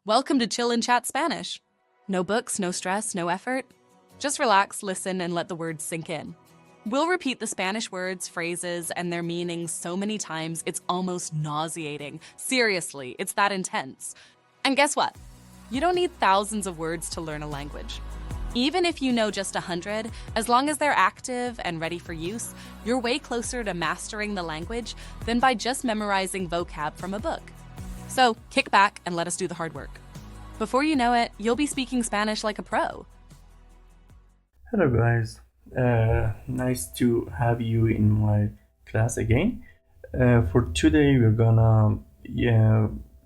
Welcome to Chill and Chat Spanish. No books, no stress, no effort. Just relax, listen, and let the words sink in. We'll repeat the Spanish words, phrases, and their meanings so many times it's almost nauseating. Seriously, it's that intense. And guess what? You don't need thousands of words to learn a language. Even if you know just 100, as long as they're active and ready for use, you're way closer to mastering the language than by just memorizing vocab from a book. So kick back and let us do the hard work. Before you know it, you'll be speaking Spanish like a pro. Hello guys, nice to have you in my class again. For today we're gonna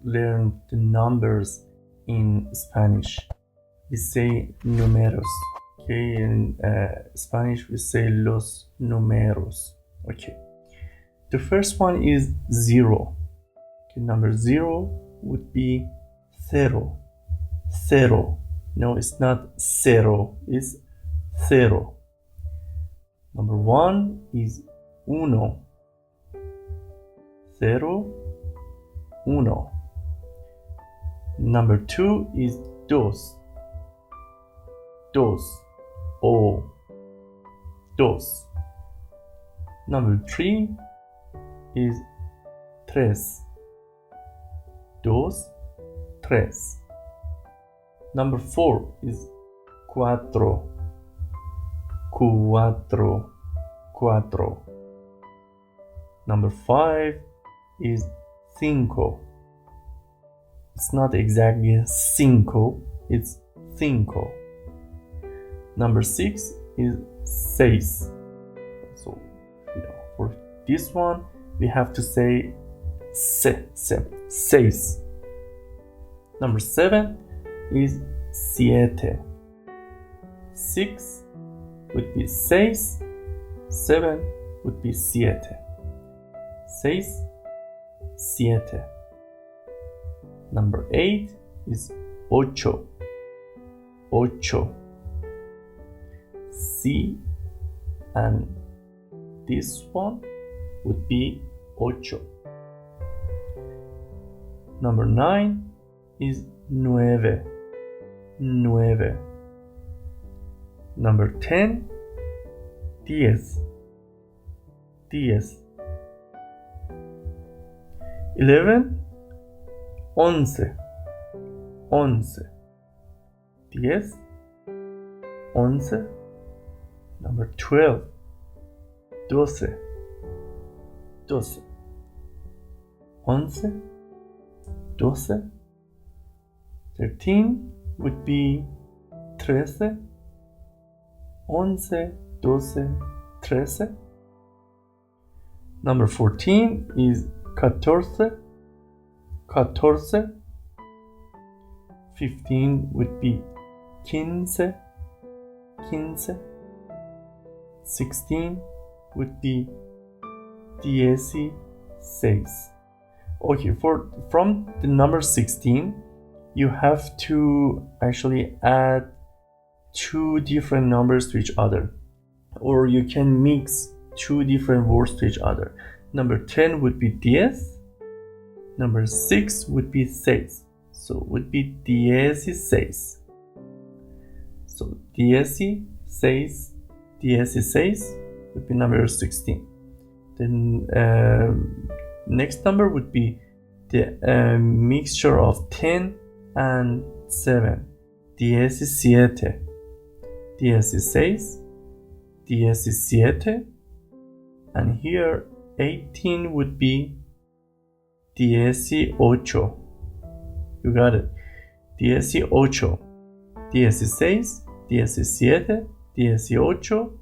learn the numbers in Spanish. We say números, okay? In Spanish we say los números, okay? The first one is zero. Okay, number 0 would be cero. Cero. No, it's not cero, it's cero. Number 1 is uno. Cero, uno. Number 2 is dos. Dos. O. Dos. Number 3 is tres. Dos, tres. Number 4 is cuatro. Cuatro, cuatro. Number 5 is cinco. It's not exactly cinco, it's cinco. Number 6 is seis. So, for this one, we have to say seis. Number 7 is siete. 6 would be seis, 7 would be siete. Seis, siete. Number 8 is ocho. Ocho. C and this one would be ocho. Number 9 is nueve. Nueve. Number 10, diez. Diez. 11, once. Once. Diez. Once. Number 12, doce. Doce. Once. Doce. 13 would be trece. Once, doce, trece. Number 14 is catorce. Catorce. 15 would be quince. Quince. 16 would be dieciséis. Okay, from the number 16, you have to actually add two different numbers to each other, or you can mix two different words to each other. Number 10 would be diez. Number 6 would be seis. So it would be dieciséis. So dieciséis would be number 16. Then next number would be the mixture of 10 and 7. Diecisiete. Dieciséis. Diecisiete. And here 18 would be dieciocho. You got it. Dieciocho. Dieciséis. Diecisiete. Dieciocho.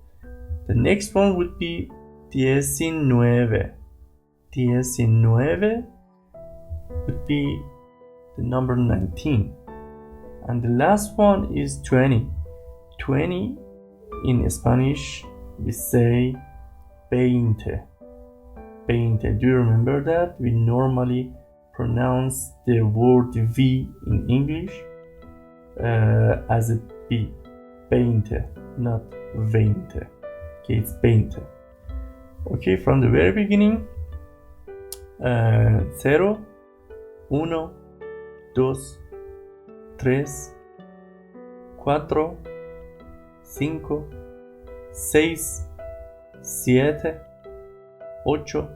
The next one would be diecinueve. Diecinueve would be the number 19. And the last one is 20. 20 in Spanish we say veinte. Veinte. Do you remember that? We normally pronounce the word V in English as a B. Veinte, not veinte. Okay, it's veinte. Okay, from the very beginning, cero, uno, dos, 3, 4, 5, 6, 7, 8,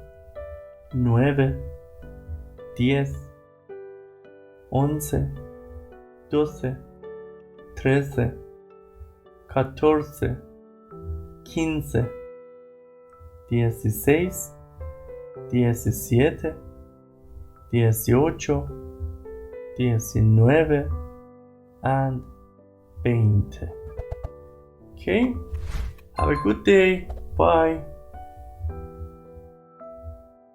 9, 10, 11, 12, 13, 14, 15, 16, 17, 18, 19, and 20. Okay, have a good day. Bye.